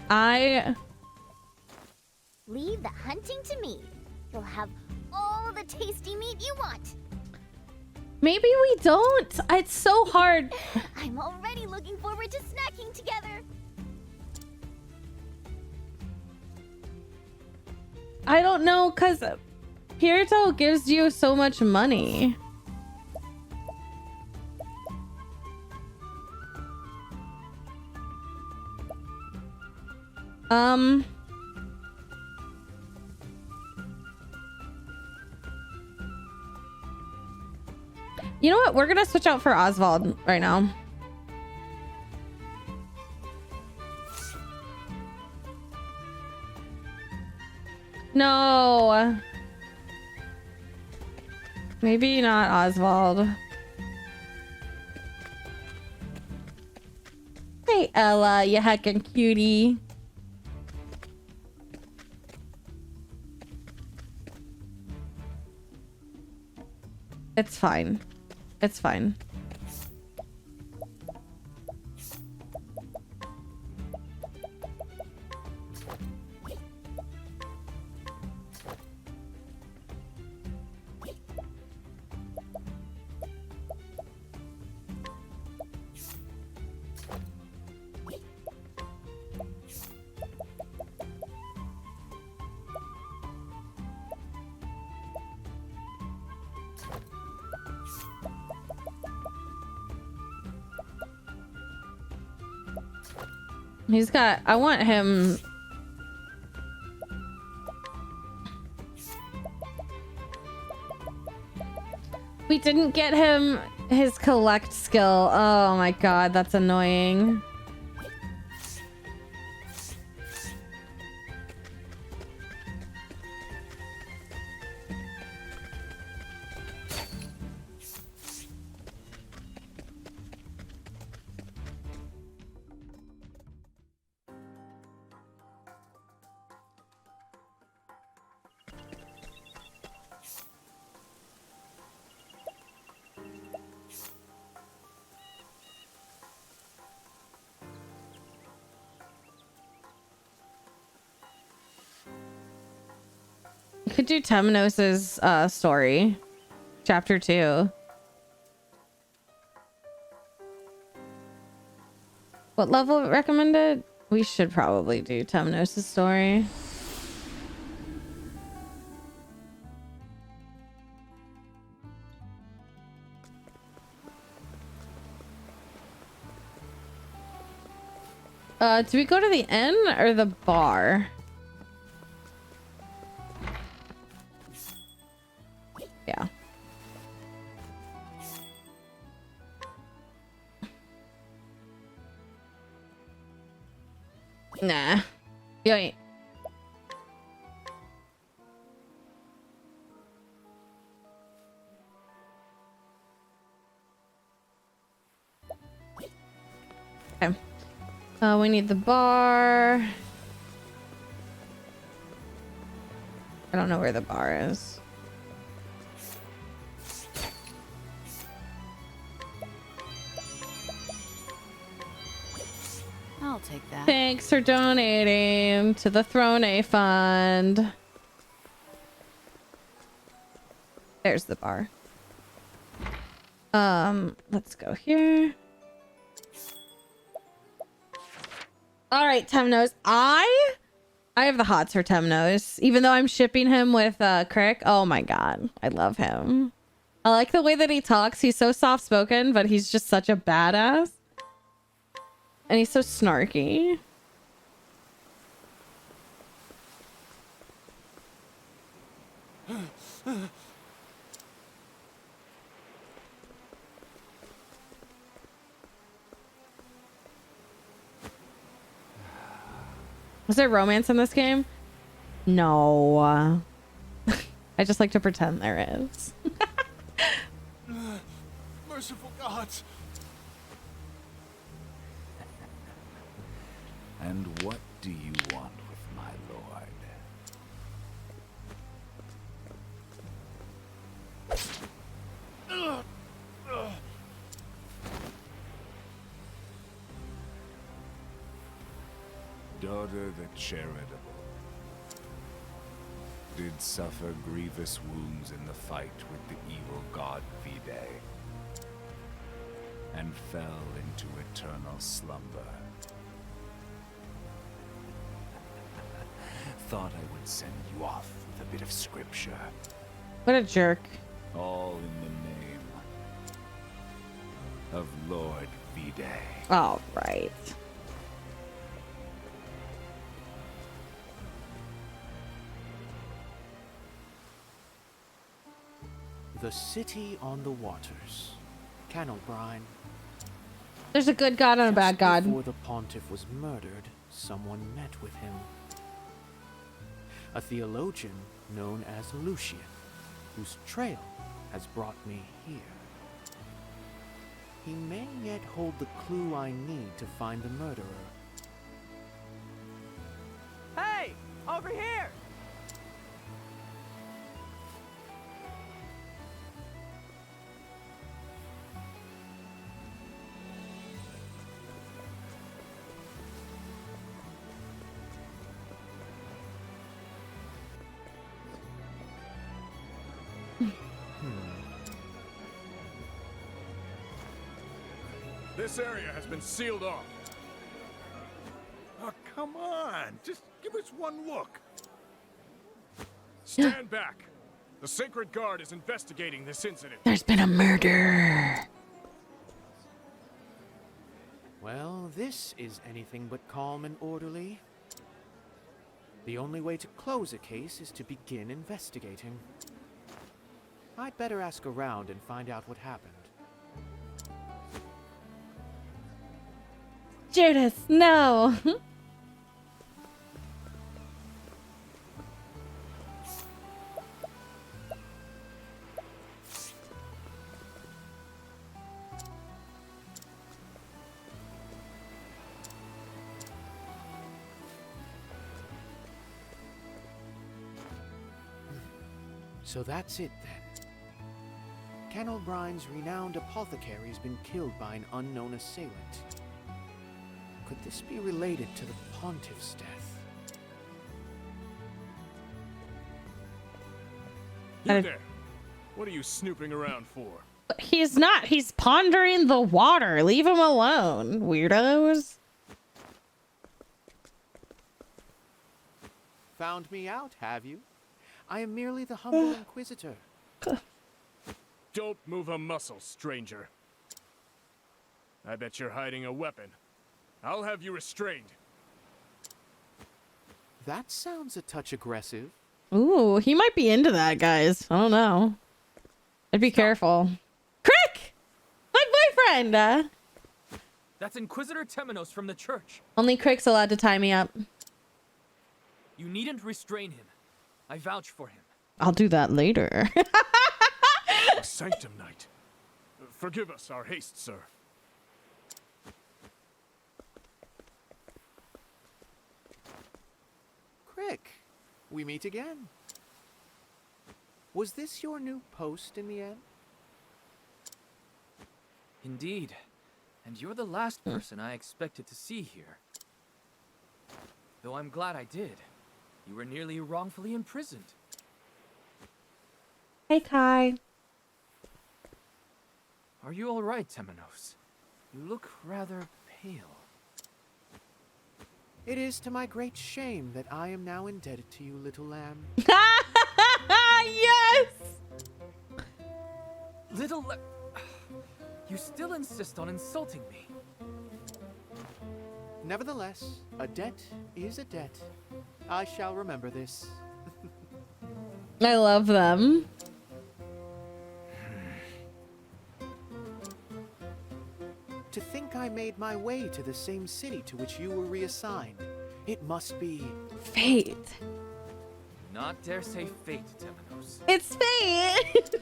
I... Leave the hunting to me. You'll have all the tasty meat you want. Maybe we don't. It's so hard. I'm already looking forward to snacking together. I don't know, because Pirito gives you so much money. You know what? We're gonna switch out for Oswald right now. No. Maybe not Oswald. Hey, Ella, you heckin' cutie. It's fine. It's fine. He's got... I want him... We didn't get him his collect skill. Oh my god, that's annoying. Could do Temenos's story, chapter 2. What level recommended? We should probably do Temenos's story. Do we go to the inn or the bar? Yeah. Nah. Yeah. Okay. We need the bar. I don't know where the bar is. I'll take that. Thanks for donating to the Throne A Fund. There's the bar. Let's go here. All right, Temenos. I have the hots for Temenos, even though I'm shipping him with Crick. Oh my god, I love him. I like the way that he talks. He's so soft spoken, but he's just such a badass. And he's so snarky. Is there romance in this game? No. I just like to pretend there is. Merciful gods. And what do you want with my lord? daughter the charitable, did suffer grievous wounds in the fight with the evil god Vide, and fell into eternal slumber. Thought I would send you off with a bit of scripture. What a jerk. All in the name of Lord Vide. All right. The city on the waters. Canalbrine. There's a good god and a bad god. Before the pontiff was murdered, someone met with him. A theologian known as Lucian, whose trail has brought me here. He may yet hold the clue I need to find the murderer. Hey! Over here! This area has been sealed off. Oh, come on. Just give us one look. Stand back. The Sacred Guard is investigating this incident. There's been a murder. Well, this is anything but calm and orderly. The only way to close a case is to begin investigating. I'd better ask around and find out what happened. Judas, no. So that's it then. Canalbrine's renowned apothecary has been killed by an unknown assailant. Could this be related to the pontiff's death? You there. What are you snooping around for? He's not. He's pondering the water. Leave him alone, weirdos. Found me out, have you? I am merely the humble inquisitor. Don't move a muscle, stranger. I bet you're hiding a weapon. I'll have you restrained. That sounds a touch aggressive. Ooh, he might be into that, guys. I don't know. I'd be careful. Crick! My boyfriend! That's Inquisitor Temenos from the church. Only Crick's allowed to tie me up. You needn't restrain him. I vouch for him. I'll do that later. Sanctum Knight. Forgive us our haste, sir. Crick, we meet again. Was this your new post in the end? Indeed. And you're the last person I expected to see here. Though I'm glad I did. You were nearly wrongfully imprisoned. Hey, Kai. Are you all right, Temenos? You look rather pale. It is to my great shame that I am now indebted to you, little lamb. Yes! You still insist on insulting me. Nevertheless, a debt is a debt. I shall remember this. I love them. To think I made my way to the same city to which you were reassigned. It must be... Fate. Not dare say fate, Temenos. It's fate!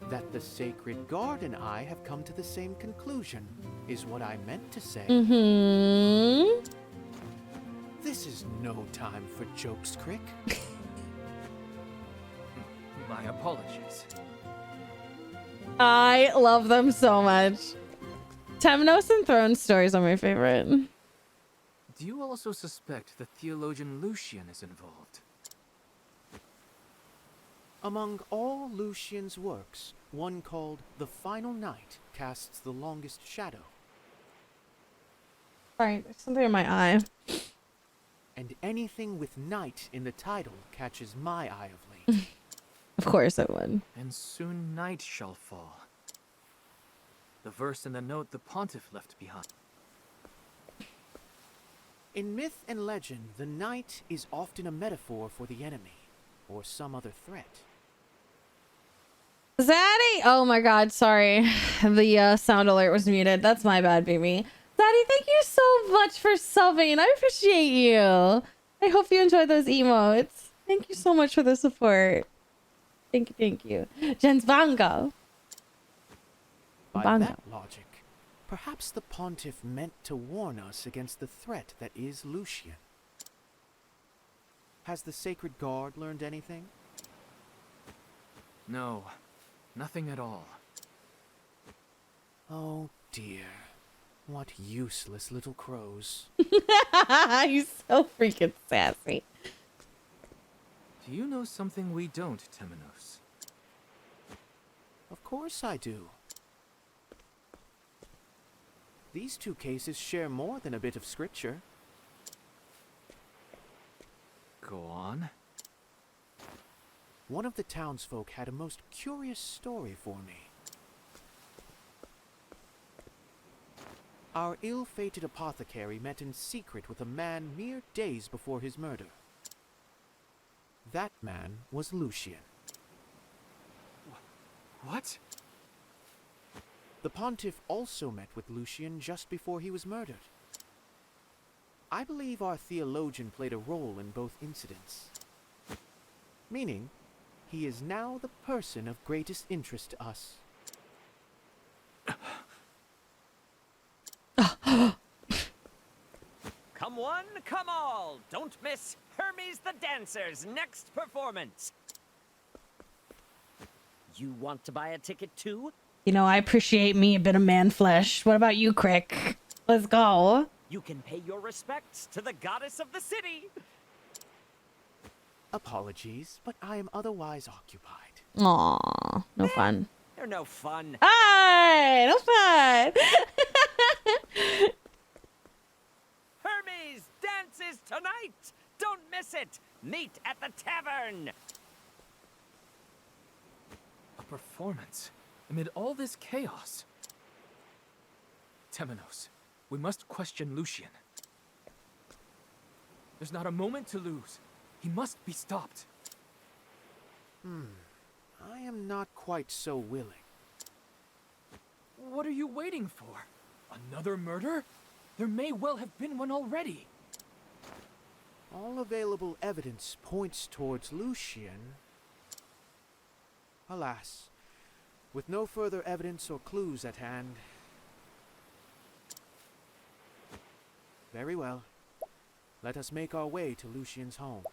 That the Sacred Guard and I have come to the same conclusion, is what I meant to say. Mm-hmm. This is no time for jokes, Crick. My apologies. I love them so much. Temenos and Throne stories are my favorite. Do you also suspect the theologian Lucian is involved? Among all Lucian's works, one called The Final Night casts the longest shadow. Sorry, there's something in my eye. And anything with night in the title catches my eye of late. Of course it would. And soon night shall fall. The verse in the note the pontiff left behind. In myth and legend, the night is often a metaphor for the enemy, or some other threat. Zaddy! Oh my god, sorry. The sound alert was muted. That's my bad, baby. Zaddy, thank you so much for subbing. I appreciate you. I hope you enjoyed those emotes. Thank you so much for the support. Thank you, thank you. Jen's Bongo. By Bongo. that logic, perhaps the pontiff meant to warn us against the threat that is Lucian. Has the Sacred Guard learned anything? No, nothing at all. Oh dear. What useless little crows. He's so freaking sassy. Do you know something we don't, Temenos? Of course I do. These two cases share more than a bit of scripture. Go on. One of the townsfolk had a most curious story for me. Our ill-fated apothecary met in secret with a man mere days before his murder. That man was Lucian. What? The pontiff also met with Lucian just before he was murdered. I believe our theologian played a role in both incidents. Meaning, he is now the person of greatest interest to us. Come one, come all! Don't miss Hermes the Dancer's next performance! You want to buy a ticket too? You know, I appreciate me a bit of man flesh. What about you, Crick? Let's go. You can pay your respects to the goddess of the city! Apologies, but I am otherwise occupied. Aw, no fun. They're no fun. Hi, no fun. Hermes dances tonight! Don't miss it! Meet at the tavern! A performance amid all this chaos. Temenos, we must question Lucian. There's not a moment to lose. He must be stopped. I am not quite so willing. What are you waiting for? Another murder? There may well have been one already. All available evidence points towards Lucian. Alas, with no further evidence or clues at hand. Very well. Let us make our way to Lucian's home.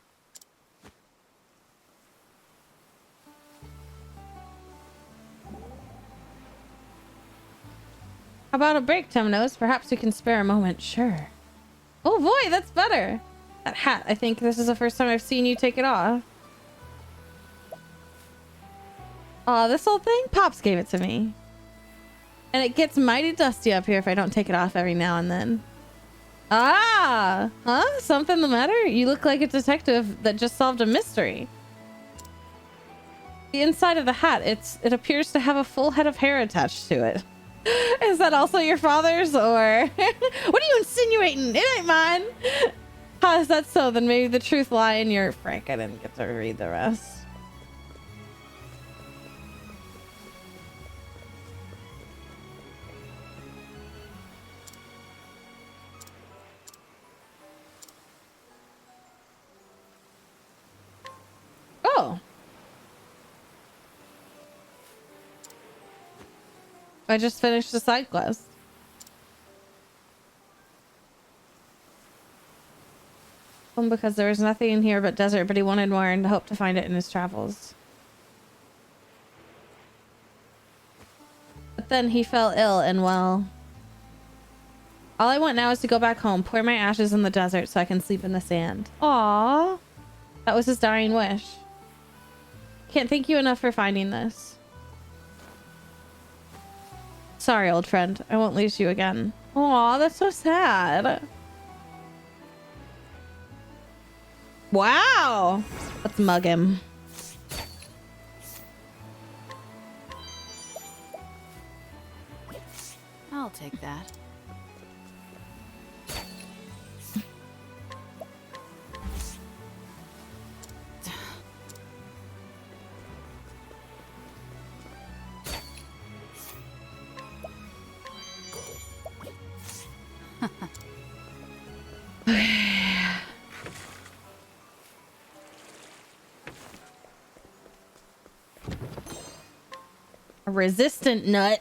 How about a break, Temenos? Perhaps we can spare a moment. Sure. Oh boy, that's better. That hat, I think this is the first time I've seen you take it off. Aw, this whole thing? Pops gave it to me. And it gets mighty dusty up here if I don't take it off every now and then. Ah! Huh? Something the matter? You look like a detective that just solved a mystery. The inside of the hat, it appears to have a full head of hair attached to it. Is that also your father's, or what are you insinuating? It ain't mine. How is that so? Then maybe the truth lie in your Frank. I didn't get to read the rest. Oh. I just finished the side quest. Because there was nothing in here but desert, but he wanted more and hoped to find it in his travels. But then he fell ill and well. All I want now is to go back home, pour my ashes in the desert so I can sleep in the sand. Aww. That was his dying wish. Can't thank you enough for finding this. Sorry, old friend. I won't lose you again. Aw, that's so sad. Wow. Let's mug him. I'll take that. A resistant nut.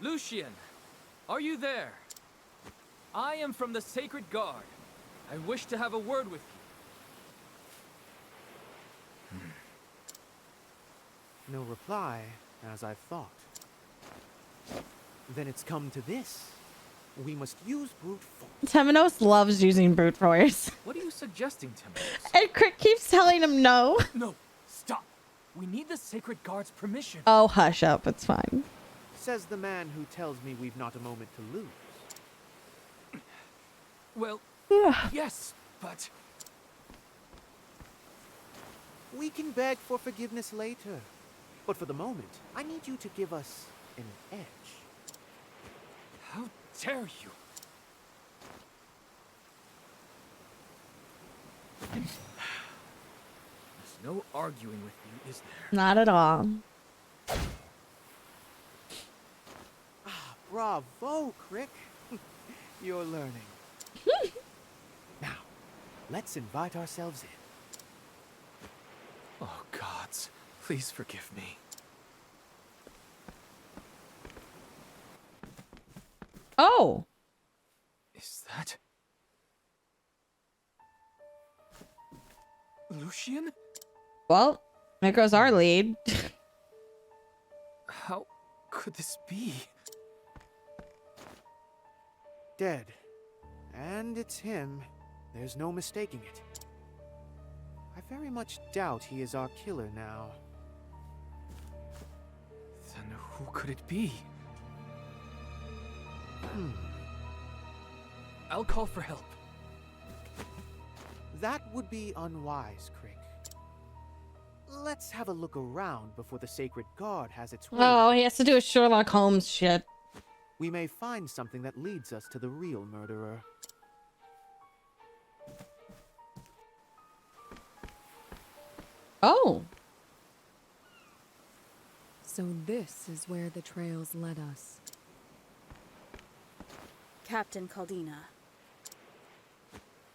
Lucian, are you there? I am from the Sacred Guard. I wish to have a word with you. No reply, as I thought. Then it's come to this. We must use brute force. Temenos loves using brute force. What are you suggesting, Temenos? And Crick keeps telling him no. No, stop. We need the Sacred Guard's permission. Oh, hush up. It's fine. Says the man who tells me we've not a moment to lose. Well, yes, but... We can beg for forgiveness later. But for the moment, I need you to give us an edge. How dare you? There's no arguing with you, is there? Not at all. Bravo, Crick. You're learning. Now, let's invite ourselves in. Oh, gods, please forgive me. Oh. Is that... Lucian? Well, there goes our lead. How could this be? Dead. And it's him. There's no mistaking it. I very much doubt he is our killer now. Then who could it be? I'll call for help. That would be unwise, Crick. Let's have a look around before the Sacred Guard has its way. Oh, he has to do a Sherlock Holmes shit. We may find something that leads us to the real murderer. Oh. So this is where the trails led us. Captain Caldina.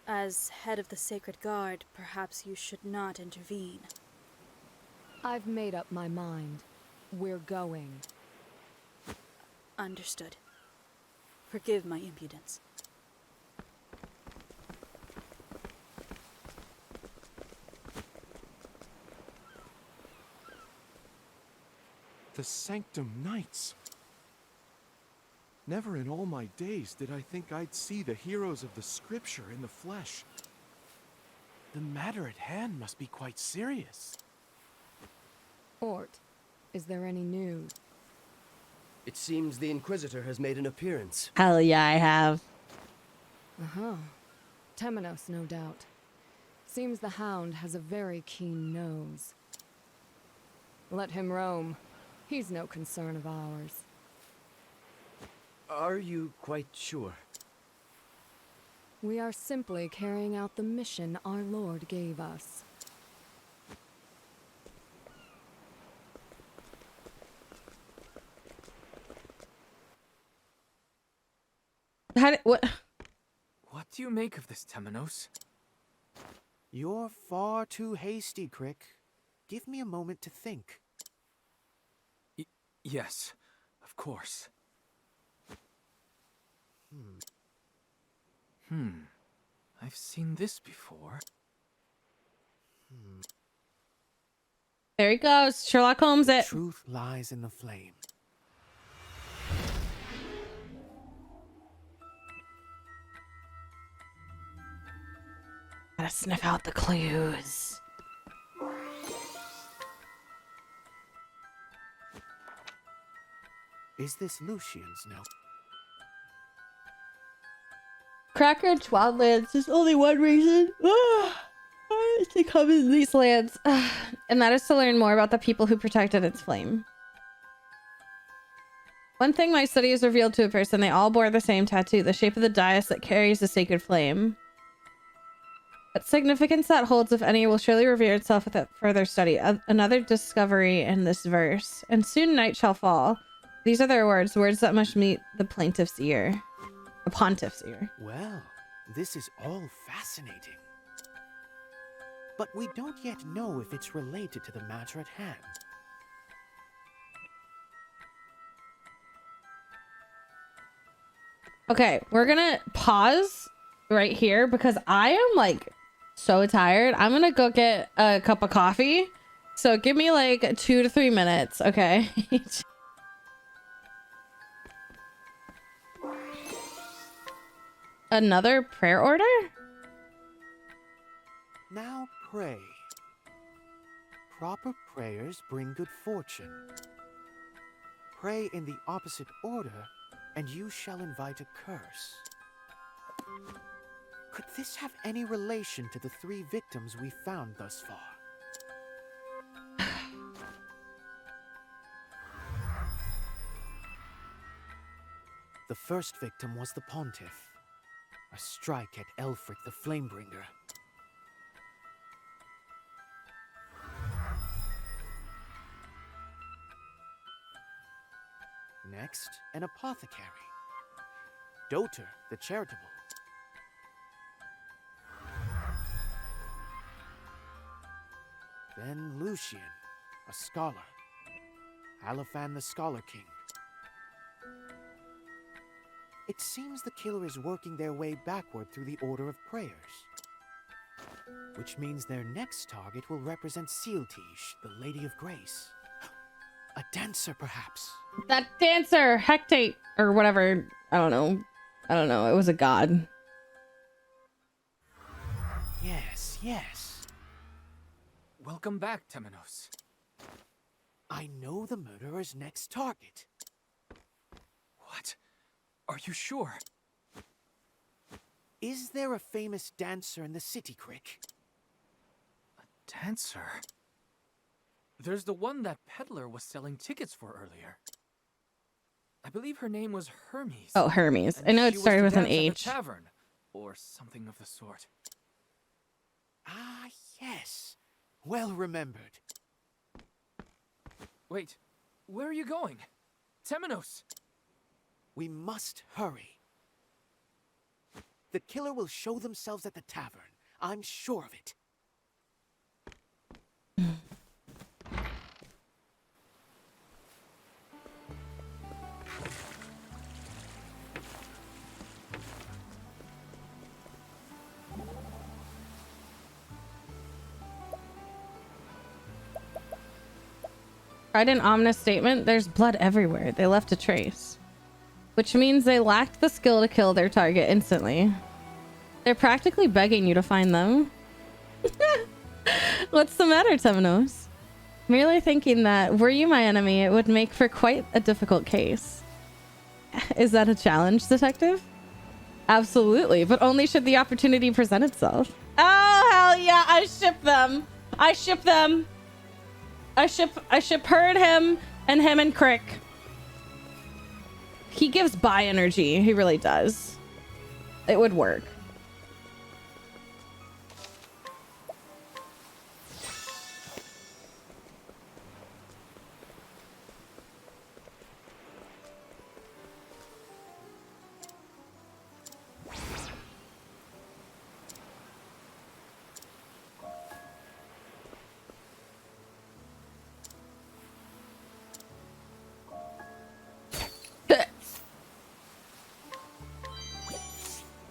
As head of the Sacred Guard, perhaps you should not intervene. I've made up my mind. We're going. Understood. Forgive my impudence. The Sanctum Knights. Never in all my days did I think I'd see the heroes of the scripture in the flesh. The matter at hand must be quite serious. Ort, is there any news? It seems the Inquisitor has made an appearance. Hell yeah, I have. Uh-huh. Temenos, no doubt. Seems the Hound has a very keen nose. Let him roam. He's no concern of ours. Are you quite sure? We are simply carrying out the mission our Lord gave us. What? What do you make of this, Temenos? You're far too hasty, Crick. Give me a moment to think. Yes, of course. I've seen this before. There he goes. Sherlock Holmes it. Truth lies in the flame. Gotta sniff out the clues. Is this Lucian's note? Crackridge Wildlands. There's only one reason to come in these lands, and that is to learn more about the people who protected its flame. One thing my study has revealed to a person: they all bore the same tattoo, the shape of the dais that carries the sacred flame. What significance that holds, if any, will surely reveal itself with further study. Another discovery in this verse. And soon night shall fall. These are their words, words that must meet the plaintiff's ear. The pontiff's ear. Well, this is all fascinating. But we don't yet know if it's related to the matter at hand. Okay, we're gonna pause right here because I am like so tired. I'm gonna go get a cup of coffee. So give me like 2 to 3 minutes, okay? Another prayer order? Now pray. Proper prayers bring good fortune. Pray in the opposite order, and you shall invite a curse. Could this have any relation to the 3 victims we found thus far? The first victim was the Pontiff, a strike at Elfric the Flamebringer. Next, an apothecary, Doter the Charitable. Then Lucian, a scholar, Aliphan the Scholar King. It seems the killer is working their way backward through the order of prayers, which means their next target will represent Sealtish, the Lady of Grace. A dancer, perhaps. That dancer, Hecate, or whatever. I don't know. It was a god. Yes, yes. Welcome back, Temenos. I know the murderer's next target. What? Are you sure? Is there a famous dancer in the city, Crick? A dancer? There's the one that peddler was selling tickets for earlier. I believe her name was Hermes. Oh, Hermes. I know it started with an At the H. tavern, or something of the sort. Ah, yes. Well remembered. Wait, where are you going? Temenos! We must hurry. The killer will show themselves at the tavern. I'm sure of it. Tried an ominous statement. There's blood everywhere. They left a trace. Which means they lacked the skill to kill their target instantly. They're practically begging you to find them. What's the matter, Temenos? Merely thinking that, were you my enemy, it would make for quite a difficult case. Is that a challenge, detective? Absolutely, but only should the opportunity present itself. Oh, hell yeah, I ship them. I ship them. I ship her and him and Crick. He gives bi energy. He really does. It would work.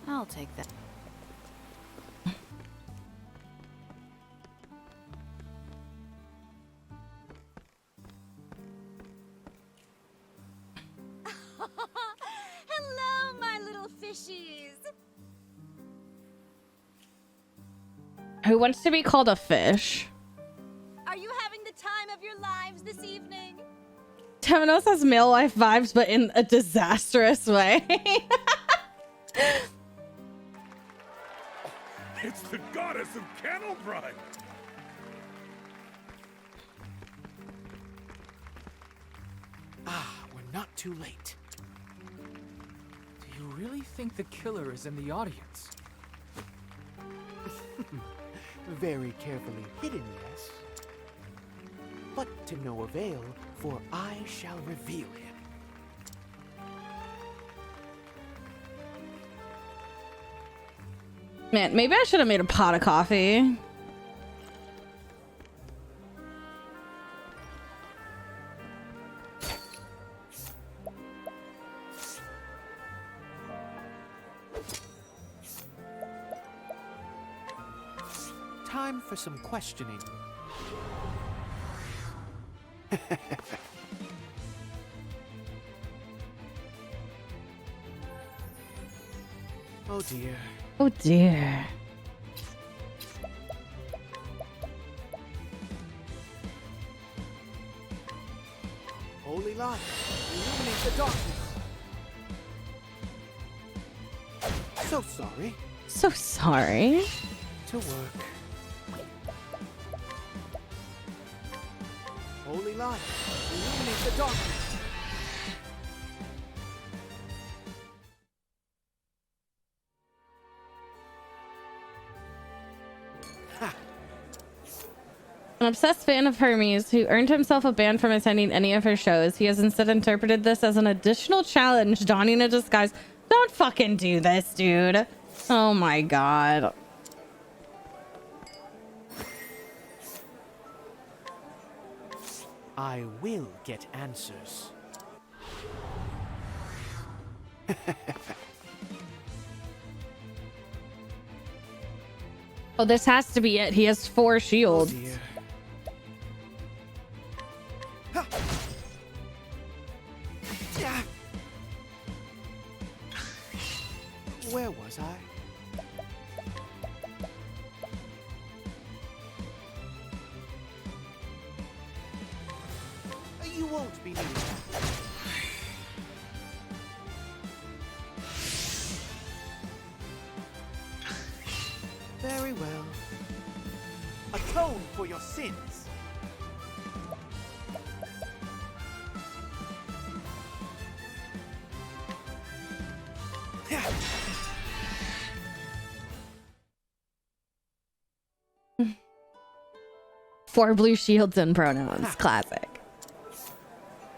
I'll take that. fishies. Who wants to be called a fish? Are you having the time of your lives this evening? Temenos has male life vibes, but in a disastrous way. It's the goddess of Cannel Bride! Ah, we're not too late. Do you really think the killer is in the audience? Very carefully hidden, yes. But to no avail, for I shall reveal him. Man, maybe I should have made a pot of coffee. Time for some questioning. Oh dear. Oh dear. Holy light, illuminate the darkness. So sorry. So sorry. To work. Holy light, illuminate the darkness. An obsessed fan of Hermes who earned himself a ban from attending any of her shows. He has instead interpreted this as an additional challenge, donning a disguise. Don't fucking do this, dude. Oh my god. I will get answers. Oh, this has to be it. He has 4 shields. Oh dear. Where was I? You won't be needing that. Very well. Atone for your sins. Four blue shields and pronouns. Classic.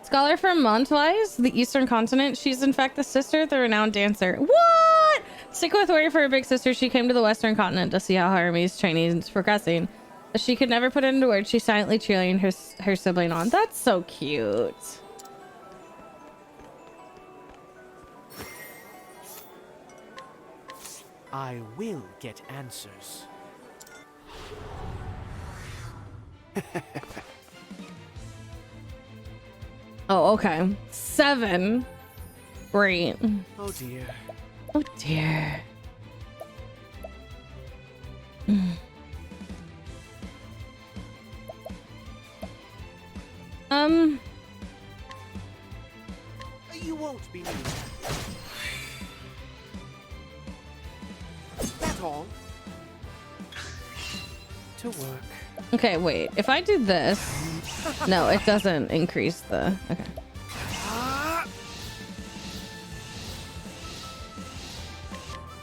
Scholar from Montwise, the Eastern Continent. She's in fact the sister of the renowned dancer. What? Sick with worry for her big sister, she came to the Western Continent to see how Hermes' training is progressing. As she could never put it into words, she's silently cheering her sibling on. That's so cute. I will get answers. Oh, okay. 7. Great. Oh dear. Oh dear. You won't be needing that. That's all. To work. Okay, wait. If I do this, no, it doesn't increase the. Okay.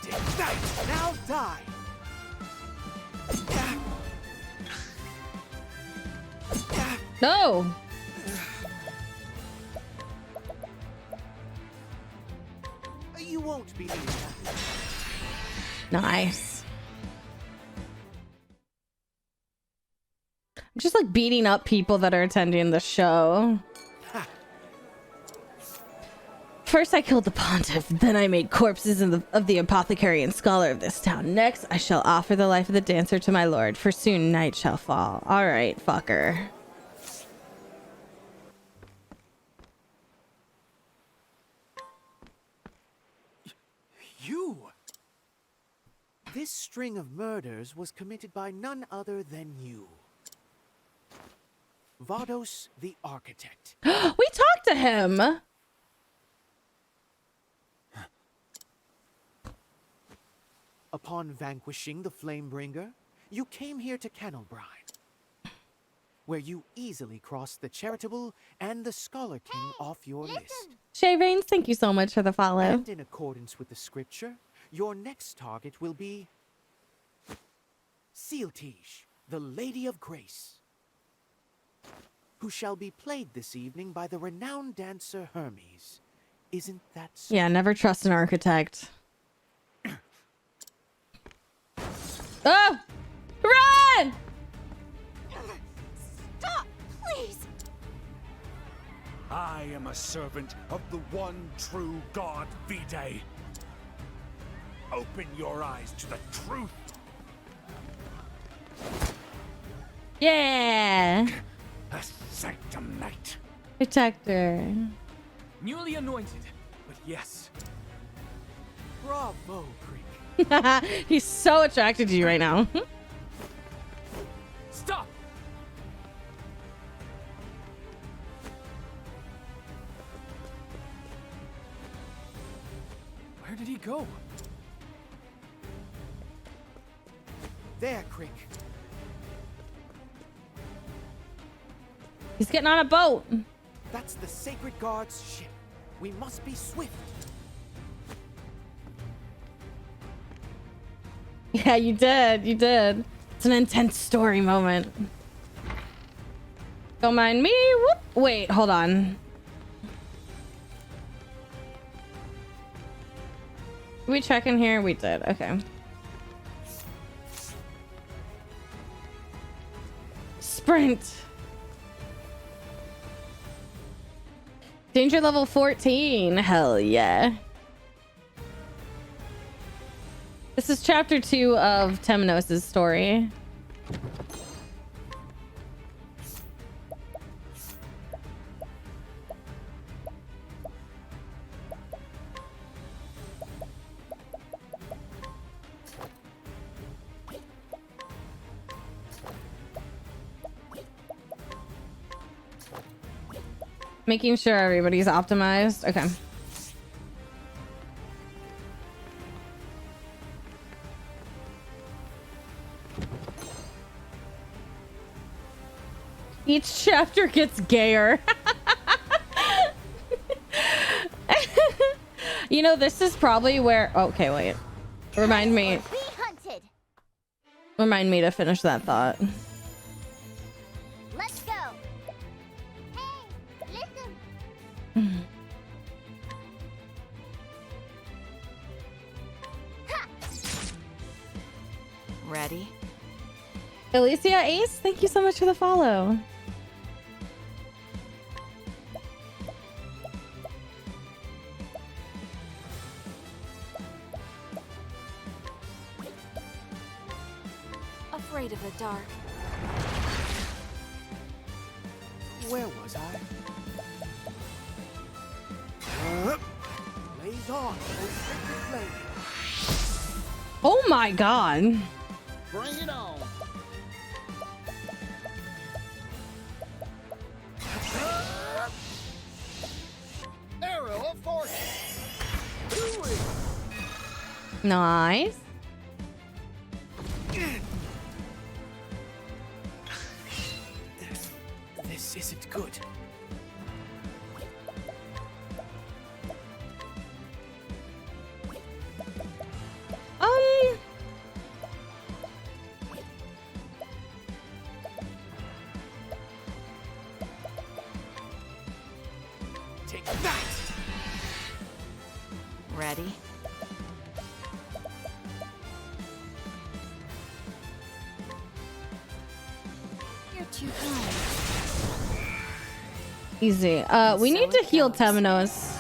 Take that. Now die. No. You won't be needing that. Nice. I'm just like beating up people that are attending the show. First I killed the pontiff, then I made corpses of the apothecary and scholar of this town. Next I shall offer the life of the dancer to my lord, for soon night shall fall. Alright, fucker. This string of murders was committed by none other than you. Vados the Architect. We talked to him. Upon vanquishing the Flamebringer, you came here to Kennelbrine, where you easily crossed the Charitable and the Scholar King off your list. Shay Veins, thank you so much for the follow. And in accordance with the scripture, your next target will be Sealtige, the Lady of Grace, who shall be played this evening by the renowned dancer Hermes. Isn't that so? Yeah, never trust an architect. Oh! Run! Stop, please! I am a servant of the one true God, Vide. Open your eyes to the truth. Yeah! A sanctum knight. Protector. Newly anointed, but yes. Bravo, Creek. He's so attracted to you right now. Stop! Where did he go? There, Creek. He's getting on a boat. That's the Sacred Guard's ship. We must be swift. Yeah, you did. You did. It's an intense story moment. Don't mind me. Whoop. Wait, hold on. Did we check in here? We did. Okay. Sprint. Danger level 14. Hell yeah. This is chapter 2 of Temenos' story. Making sure everybody's optimized. Okay. Each chapter gets gayer. You know, this is probably where... Okay, wait. Remind me to finish that thought. Let's go. Hey, listen. Ready? Alicia Ace, thank you so much for the follow. Afraid of the dark. Where was I? Blaze on, O sacred flame. Oh my god. Bring it on. Arrow of fortune. Nice. This isn't good. Take that. Ready? You're too kind. Easy. We need to heal Temenos.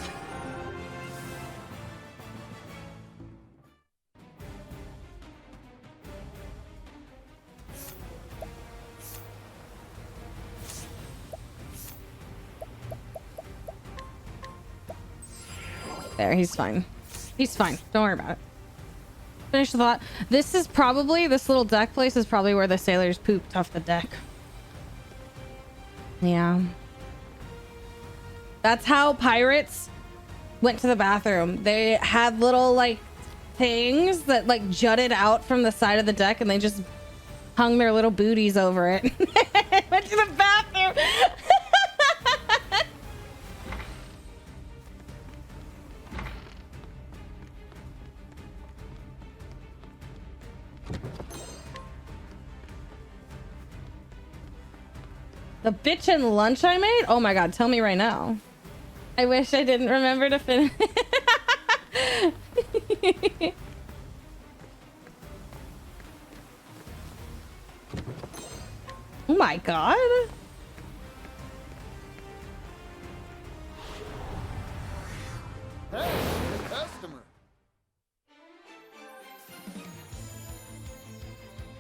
There, he's fine. He's fine. Don't worry about it. finish the thought. This little deck place is probably where the sailors pooped off the deck. Yeah. That's how pirates went to the bathroom. They had little like things that like jutted out from the side of the deck and they just hung their little booties over it. Went to the bathroom. The bitchin' lunch I made? Oh my god, tell me right now. I wish I didn't remember to finish. Oh my god. Hey, customer.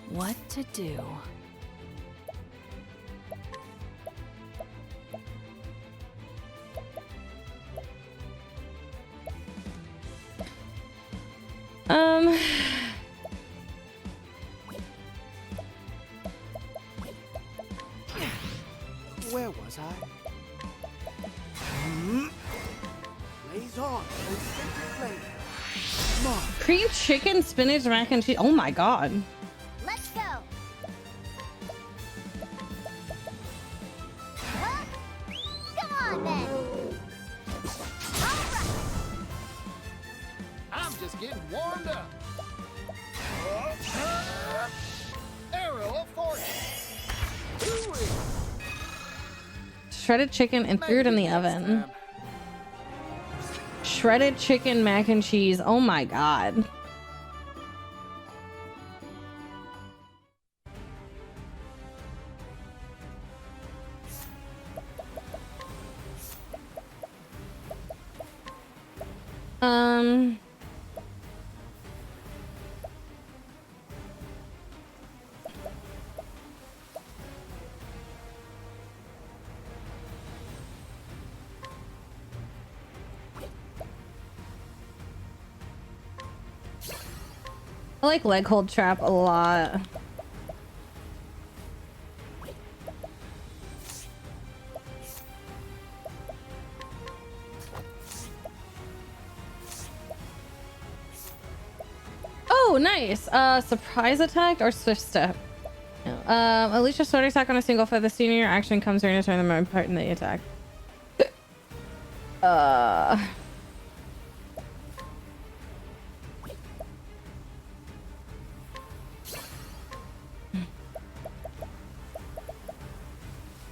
What to do? Where was I? Blaze on, oh sacred flame. Come on. Cream chicken, spinach, mac and cheese. Oh my god. Let's go. Huh? Come on then. All right. I'm just getting warmed up. Arrow of fortune. Do-it. Shredded chicken and threw it in the oven. Shredded chicken, mac and cheese. Oh my god. I like leg hold trap a lot. Oh, nice. Surprise attack or swift step? No. Unleash a sword attack on a single foot. The senior action comes during a turn the main part in the attack.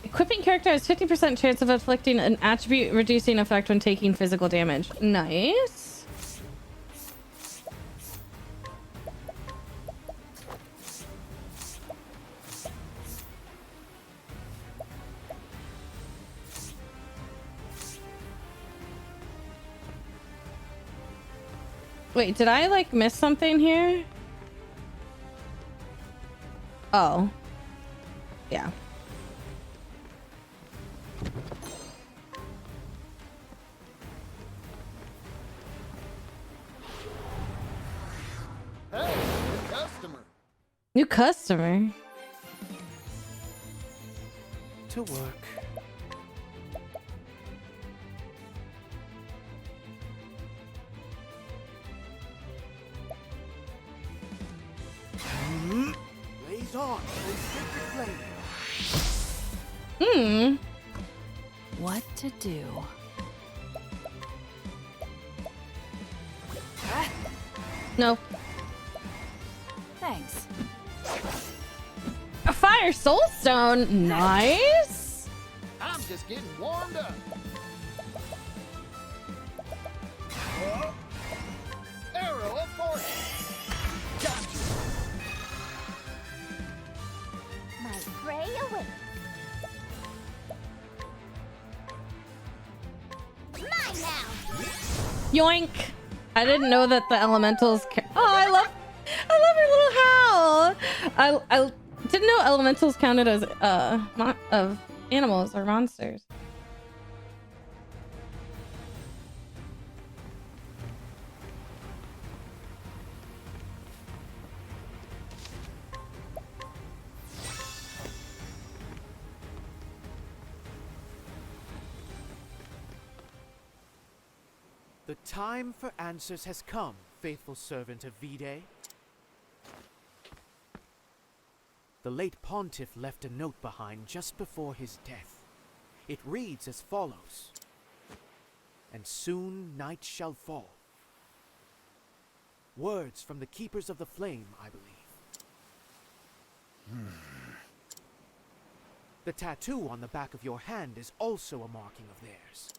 Equipping character has 50% chance of inflicting an attribute reducing effect when taking physical damage. Nice. Wait, did I like miss something here? Oh. Yeah. Hey, customer. New customer. To work. Blaze on, oh sacred flame. What to do? No. Thanks. A fire soul stone. Nice. I'm just getting warmed up. Arrow of fortune. Gotcha. My prey awaits. Mine now. Yoink. I didn't know that the elementals I love her little howl. I didn't know elementals counted as of animals or monsters. The time for answers has come, faithful servant of Vide. The late pontiff left a note behind just before his death. It reads as follows. And soon night shall fall. Words from the keepers of the flame, I believe. The tattoo on the back of your hand is also a marking of theirs.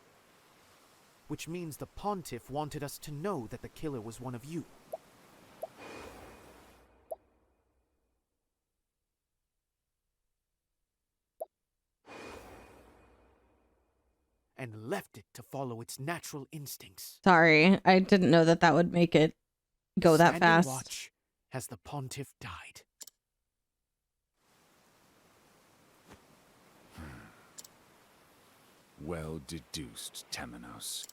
Which means the pontiff wanted us to know that the killer was one of you. And left it to follow its natural instincts. Sorry, I didn't know that that would make it go that Standing fast. watch as the pontiff died. Well deduced, Temenos.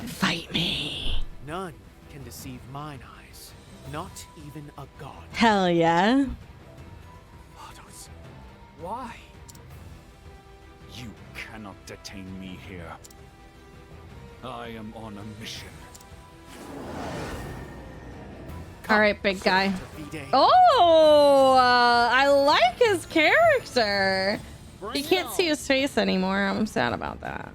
Fight me. None can deceive mine eyes. Not even a god. Hell yeah. Why? You cannot detain me here. I am on a mission. All right, big guy. Oh, I like his character. You can't see his face anymore. I'm sad about that.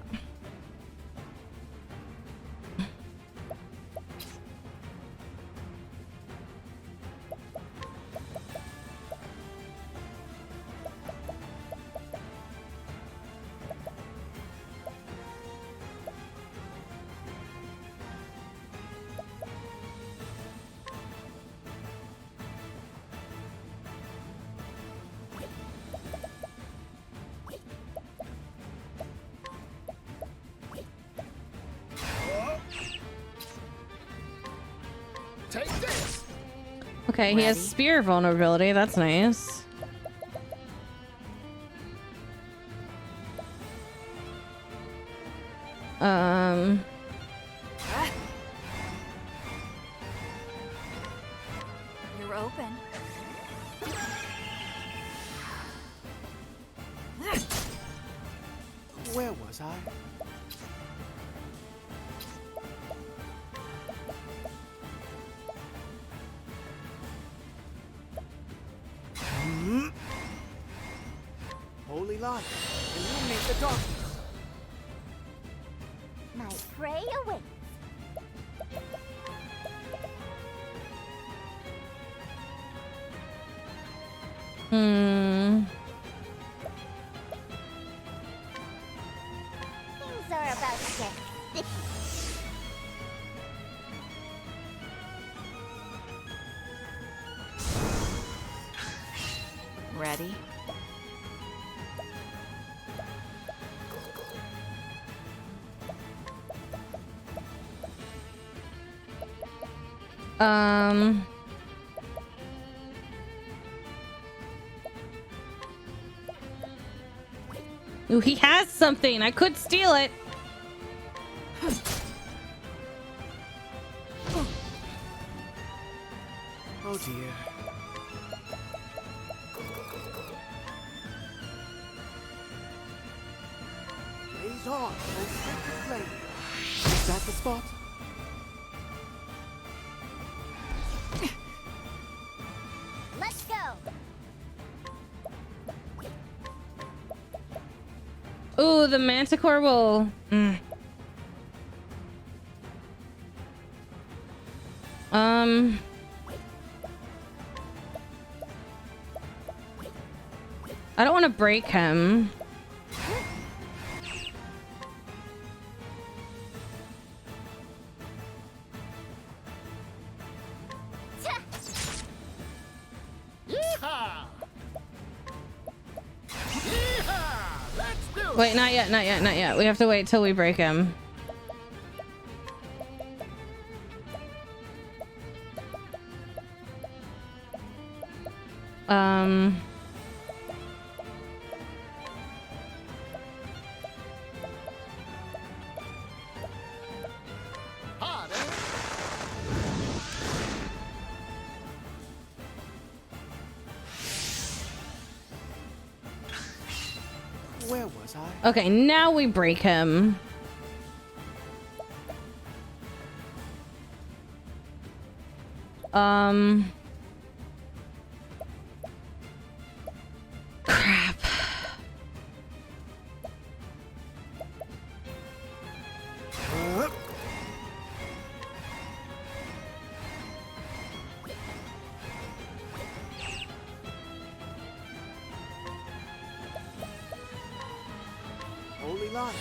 Take this. Okay, he has spear vulnerability. That's nice. You're open. Where was I? Holy light, illuminate the darkness. My prey awaits. Things are about to get sticky. Ready? Ooh, he has something. I could steal it. Oh dear. Blaze on, oh sacred flame. Is that the spot? Let's go. Ooh, the manticore will... I don't want to break him. Yeehaw! Yeehaw! Let's do it. Wait, not yet, not yet, not yet. We have to wait till we break him. Hot, eh? Where was I? Okay, now we break him. Crap. Holy light,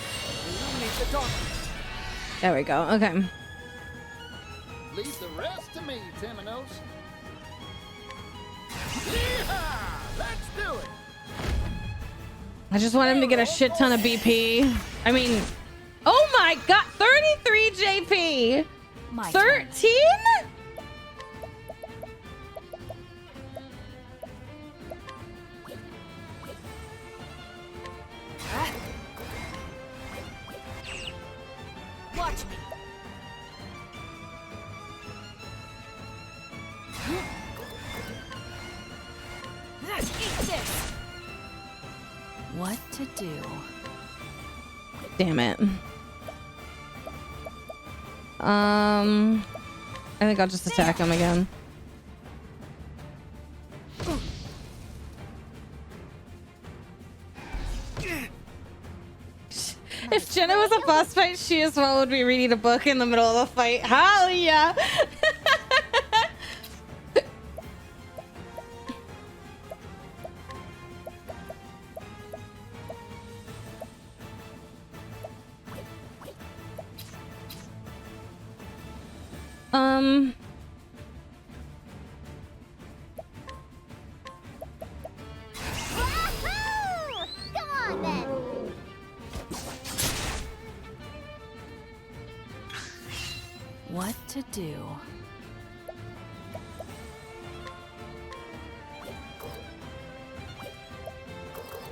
illuminate the darkness. There we go. Okay. Leave the rest to me, Temenos. Yeehaw! Let's do it! I just want him to get a shit ton of BP. I mean, oh my god, 33 JP. 13? Watch me. Eat this. What to do? Damn it. I think I'll just attack him again. If Jenna was a boss fight, she as well would be reading a book in the middle of the fight. Hell yeah! Wahoo! Come on then. What to do?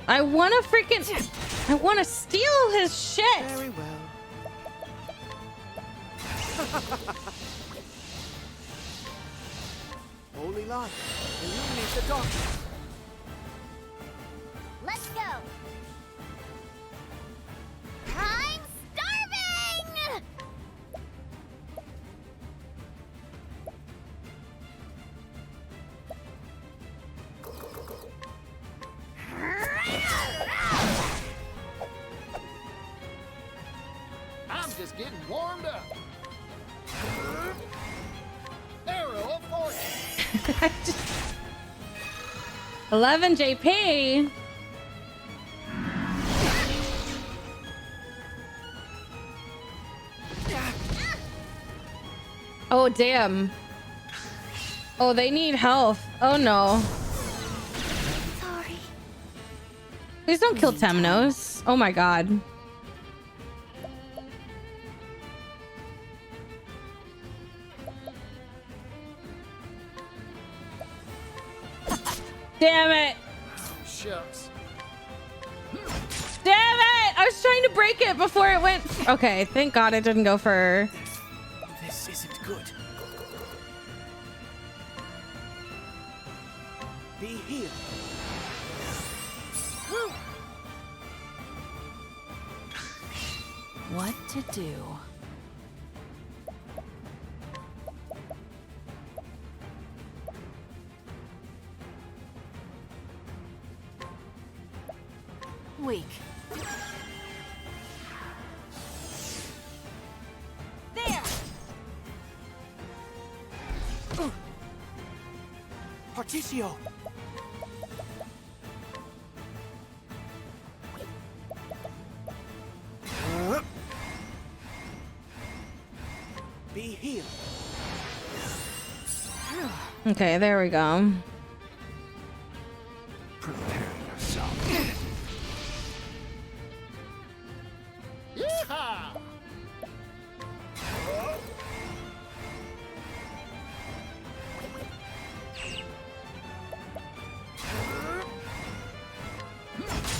I want to freaking... I want to steal his shit! Very well. Holy light, illuminate the darkness. Let's go. I'm starving! I'm just getting warmed up. Arrow of fortune. 11 JP. Oh, damn. Oh, they need health. Oh, no. Sorry. Please don't kill Temenos. Oh, my God. Damn it. Shucks. Damn it! I was trying to break it before it went. Okay, thank God it didn't go for. This isn't good. Be healed. What to do? Weak. There. Particio. Be healed. Okay, there we go. Prepare yourself. Yeehaw!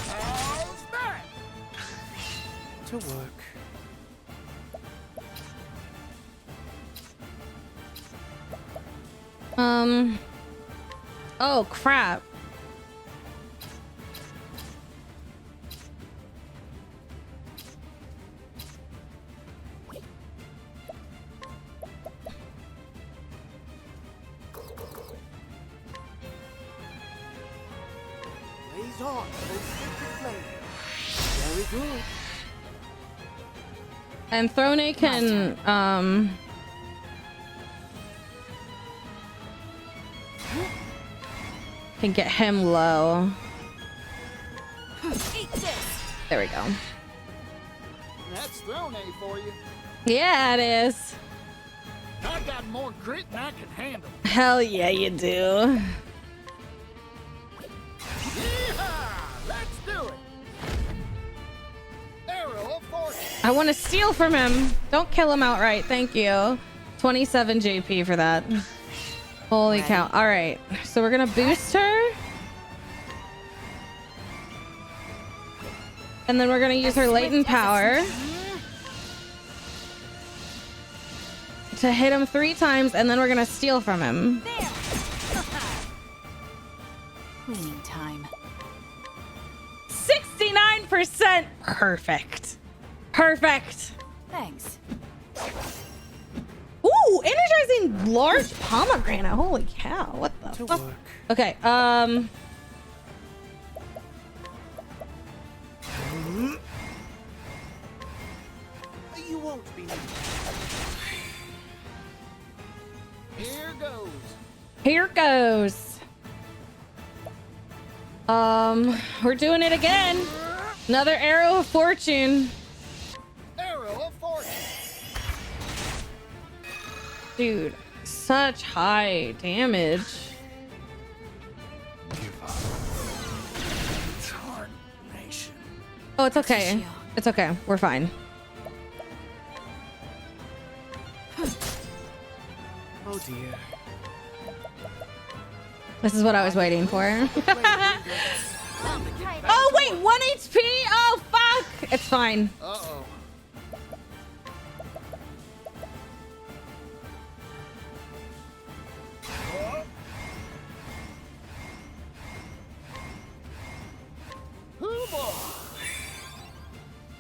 How's that? To work. Oh, crap. Blaze on, O sacred flame. Very good. And Throne can get him low. Eat this. There we go. That's Throne for you. Yeah, it is. I got more grit than I can handle. Hell yeah, you do. Yeehaw! Let's do it. Arrow of fortune. I want to steal from him. Don't kill him outright. Thank you. 27 JP for that. Holy cow. All right. So we're going to boost her. And then we're going to use her latent power to hit him 3 times. And then we're going to steal from him. Cleaning time. 69%. Perfect. Perfect. Thanks. Ooh, energizing large pomegranate. Holy cow. What the fuck? Okay, You won't be. Here goes. here goes. We're doing it again. Another arrow of fortune. Arrow of fortune. Dude, such high damage. Tarnation. Oh, it's okay. It's okay. We're fine. Oh dear. This is what I was waiting for. Oh, wait, 1 HP? Oh, fuck. It's fine. Uh-oh.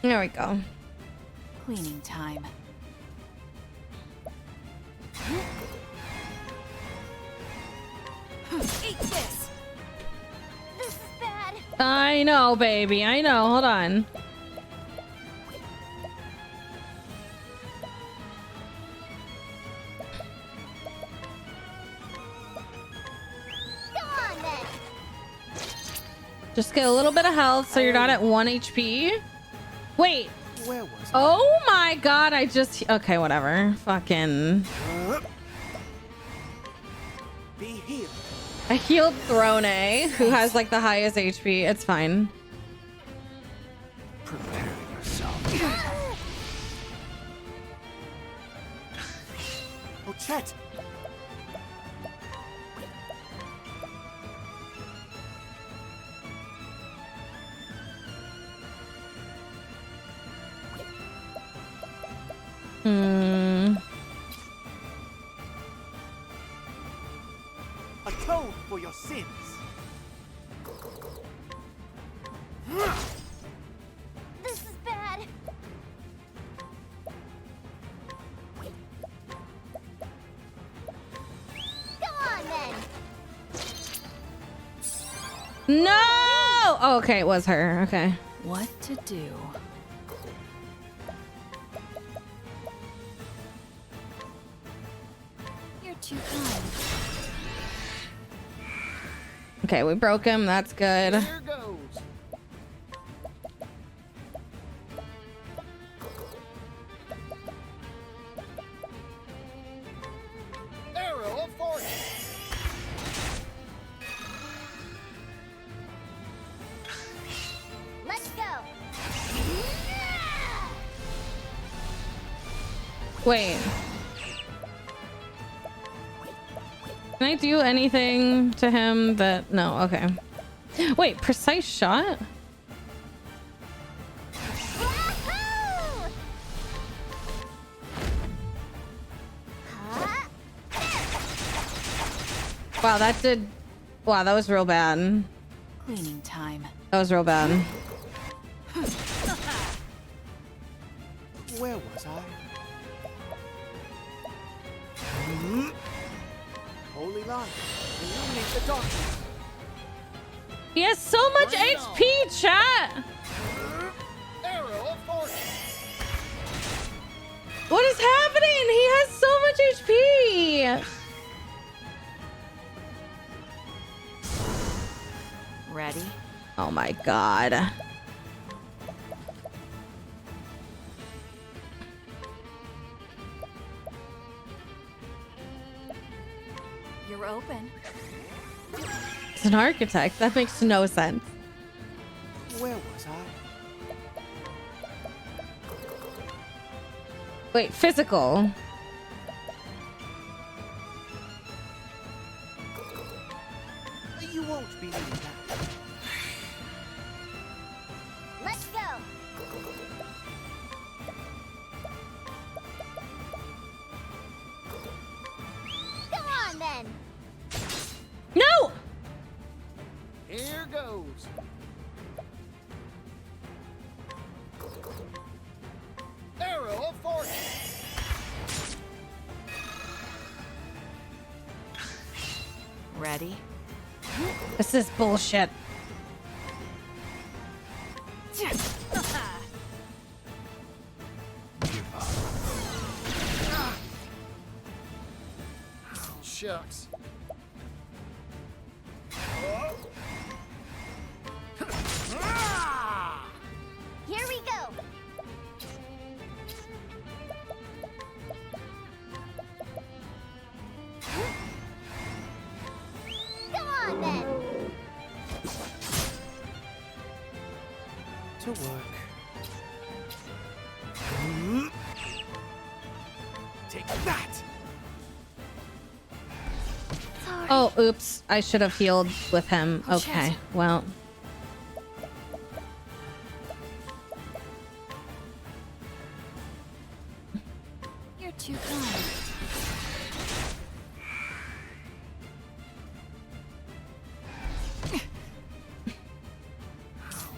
There we go. Cleaning time. Eat this. This is bad. I know, baby. I know. Hold on. Go on then. Just get a little bit of health so you're not at 1 HP. Wait. Where was I? Oh my god, I just... Okay, whatever. Fucking... Be healed. I healed Throne, who has like the highest HP. It's fine. Prepare yourself. Oh, Chet. Atone for your sins. This is bad. Go on then. No! Oh, okay, it was her. Okay. What to do? You're too kind. Okay, we broke him. That's good. Here goes. Arrow of fortune. Let's go. Wait. Can I do anything to him that... No, okay. Wait, precise shot? Wahoo! Huh? Wow, that did... Wow, that was real bad. Cleaning time. That was real bad. Where was I? Holy light, illuminate the darkness. He has so much HP, chat. Arrow of fortune. What is happening? He has so much HP. Ready? Oh my god. You're open. He's an architect. That makes no sense. Where was I? Wait, physical. You won't believe that. Let's go. Go on then. No! Here goes. Arrow of fortune. Ready? This is bullshit. Shucks. Here we go. Go on then. To work. Take that! Sorry. Oh, oops. I should have healed with him. Oh, Okay, shit. well. You're too kind.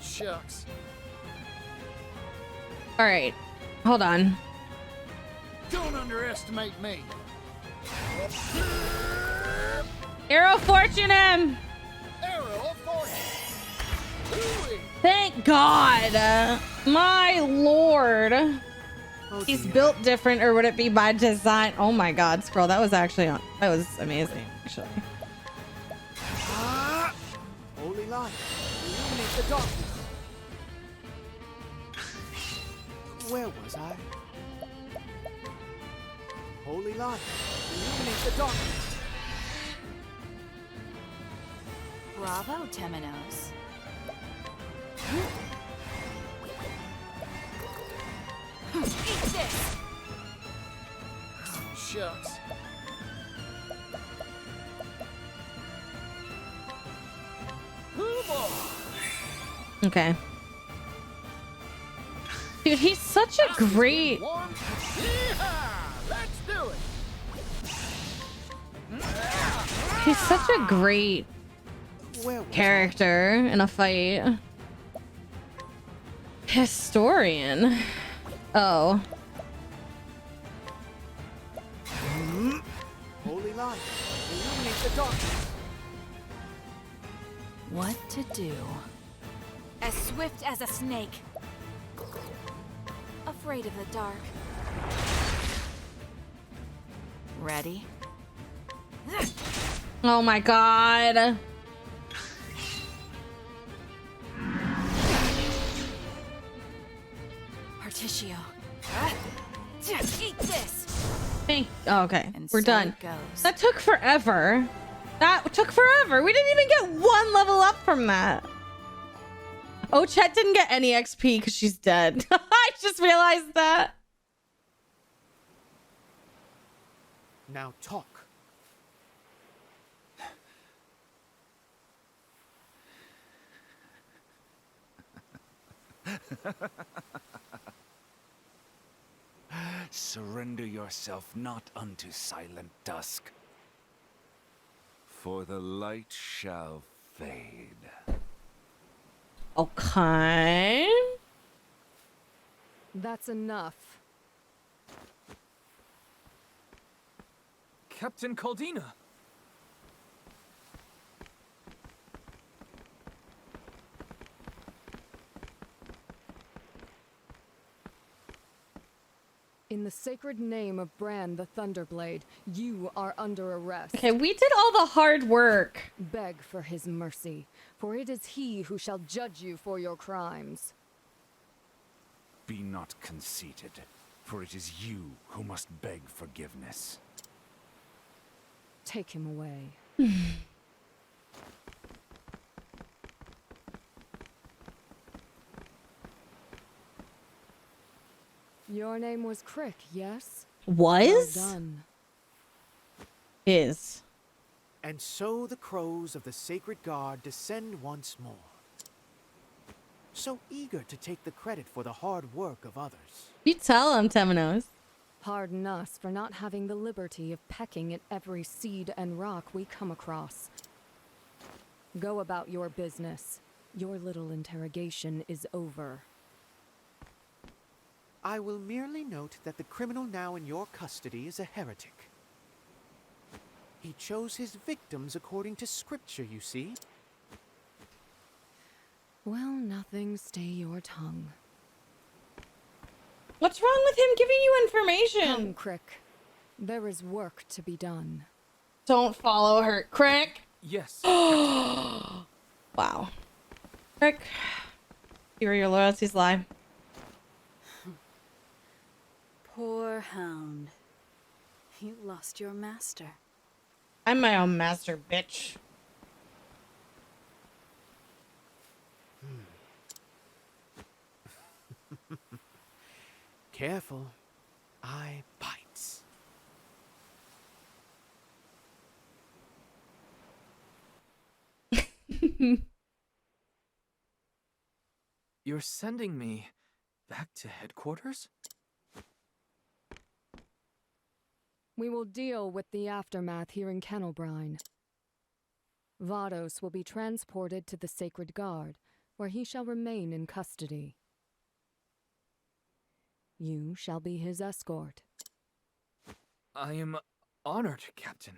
Shucks. All right. Hold on. Don't underestimate me. Arrow fortune him! Arrow of fortune. Ooh-wee. Thank God. My lord. Oh, He's dear. built different, or would it be by design? Oh my God, Scroll. That was actually that was amazing, actually. Ah! Holy light, illuminate the darkness. Where was I? Holy light, illuminate the darkness. Bravo, Temenos. Eat this! Shucks. Okay. Dude, he's such a great... One. Yeehaw! Let's do it. He's such a great Where was character in a fight. Historian. Oh. I? Holy light, illuminate the darkness. What to do? As swift as a snake. Afraid of the dark. Ready? Oh my God. Particio. Eat this! Oh, okay. And We're so done. it goes. That took forever. That took forever. We didn't even get one level up from that. Oh, Chet didn't get any XP because she's dead. I just realized that. Now talk. Surrender yourself not unto silent dusk, for the light shall fade. Okay. That's enough. Captain Caldina. In the sacred name of Bran the Thunderblade, you are under arrest. Okay, we did all the hard work. Beg for his mercy, for it is he who shall judge you for your crimes. Be not conceited, for it is you who must beg forgiveness. Take him away. Your name was Crick, yes? Was? Well done. Is. And so the crows of the Sacred Guard descend once more. So eager to take the credit for the hard work of others. You tell him, Temenos. Pardon us for not having the liberty of pecking at every seed and rock we come across. Go about your business. Your little interrogation is over. I will merely note that the criminal now in your custody is a heretic. He chose his victims according to scripture, you see. Well, nothing, stay your tongue. What's wrong with him giving you information? Come, Crick. There is work to be done. Don't follow her, Crick. Yes. Wow. Crick, here your loyalties lie. Poor hound. You lost your master. I'm my own master, bitch. Careful. I bites. You're sending me back to headquarters? We will deal with the aftermath here in Kennelbrine. Vados will be transported to the Sacred Guard, where he shall remain in custody. You shall be his escort. I am honored, Captain.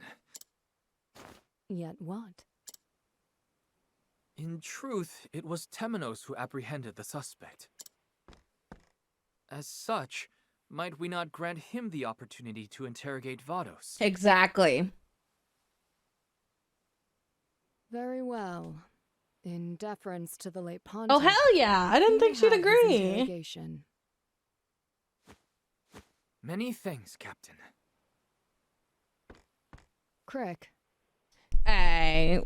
Yet what? In truth, it was Temenos who apprehended the suspect. As such, might we not grant him the opportunity to interrogate Vados? Exactly. Very well. In deference to the late Pontiff. Oh, hell yeah. I didn't think she'd agree. Many thanks, Captain. Crick. Hey.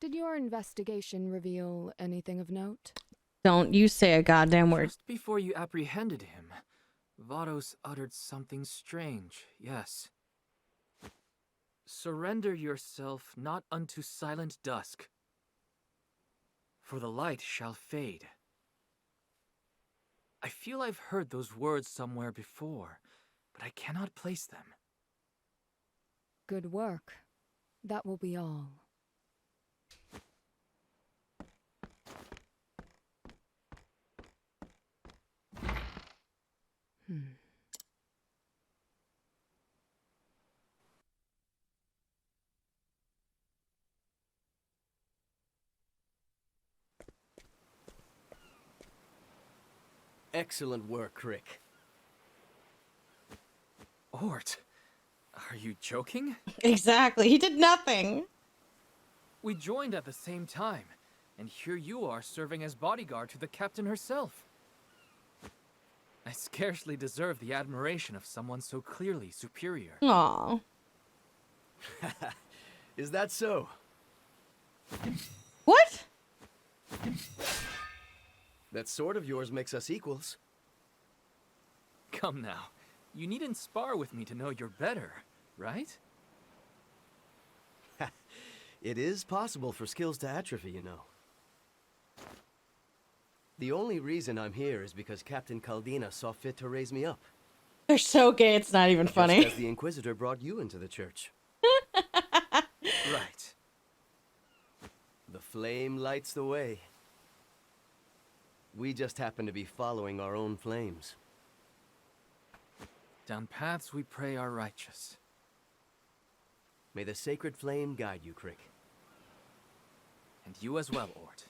Did your investigation reveal anything of note? Don't you say a goddamn word. Just before you apprehended him, Vados uttered something strange, yes. Surrender yourself not unto silent dusk, for the light shall fade. I feel I've heard those words somewhere before, but I cannot place them. Good work. That will be all. Excellent work, Crick. Ort, are you joking? Exactly. He did nothing. We joined at the same time, and here you are serving as bodyguard to the captain herself. I scarcely deserve the admiration of someone so clearly superior. Aw. Is that so? What? That sword of yours makes us equals. Come now, you needn't spar with me to know you're better, right? It is possible for skills to atrophy, you know. The only reason I'm here is because Captain Caldina saw fit to raise me up. They're so gay, it's not even funny. Just as the Inquisitor brought you into the church. Right. The flame lights the way. We just happen to be following our own flames. Down paths we pray are righteous. May the sacred flame guide you, Crick. And you as well, Ort.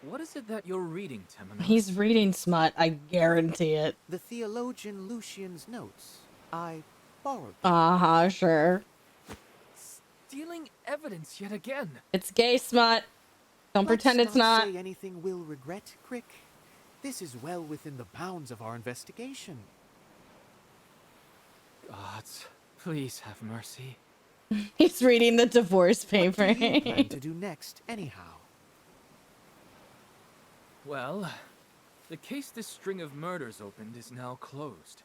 What is it that you're reading, Temenos? He's reading smut. I guarantee it. The theologian Lucian's notes. I borrowed. Sure. Stealing evidence yet again. It's gay smut. Don't pretend it's not. Say anything we'll regret, Crick. This is well within the bounds of our investigation. Gods, please have mercy. He's reading the divorce paper. What do you plan to do next, anyhow? Well, the case this string of murders opened is now closed.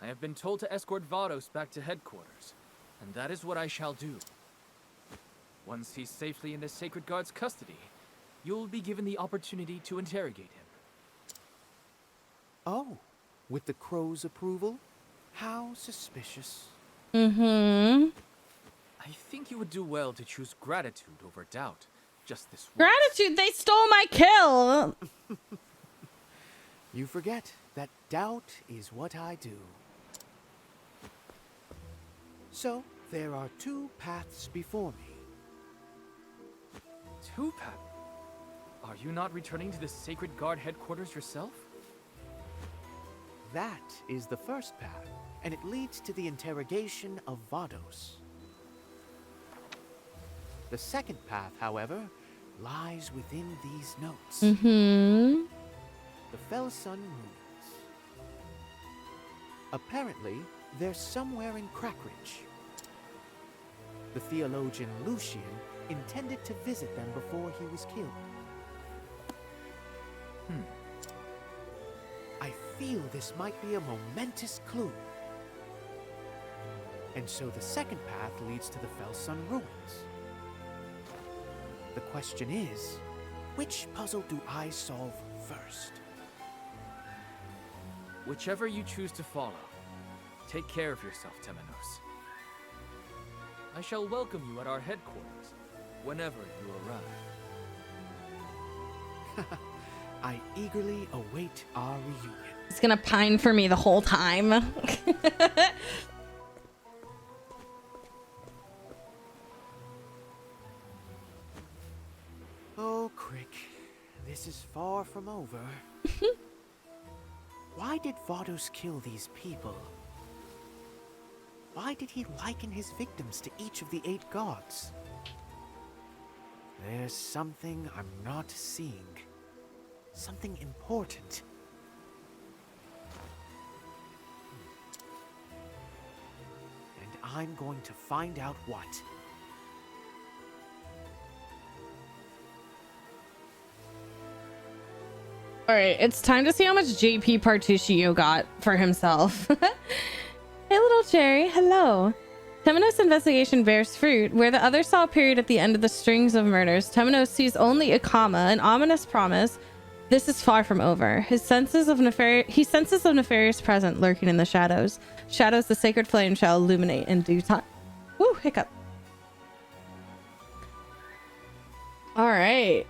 I have been told to escort Vados back to headquarters, and that is what I shall do. Once he's safely in the Sacred Guard's custody, you'll be given the opportunity to interrogate him. Oh, with the Crow's approval? How suspicious. Mm-hmm. I think you would do well to choose gratitude over doubt, just this once. Gratitude, they stole my kill. You forget that doubt is what I do. So, there are two paths before me. Two paths? Are you not returning to the Sacred Guard headquarters yourself? That is the first path, and it leads to the interrogation of Vados. The second path, however, lies within these notes. Mm-hmm. The Felsun ruins. Apparently, they're somewhere in Crackridge. The theologian Lucian intended to visit them before he was killed. I feel this might be a momentous clue. And so the second path leads to the Felsun ruins. The question is, which puzzle do I solve first? Whichever you choose to follow. Take care of yourself, Temenos. I shall welcome you at our headquarters, whenever you arrive. I eagerly await our reunion. He's gonna pine for me the whole time. Oh, Crick, this is far from over. Why did Vados kill these people? Why did he liken his victims to each of the 8 gods? There's something I'm not seeing. Something important. And I'm going to find out what. All right, it's time to see how much JP Partuccio got for himself. Hey, little cherry. Hello. Temenos' investigation bears fruit. Where the others saw a period at the end of the strings of murders, Temenos sees only a comma, an ominous promise. This is far from over. He senses of nefarious present lurking in the shadows. Shadows the sacred flame shall illuminate in due time. Woo, hiccup. All right.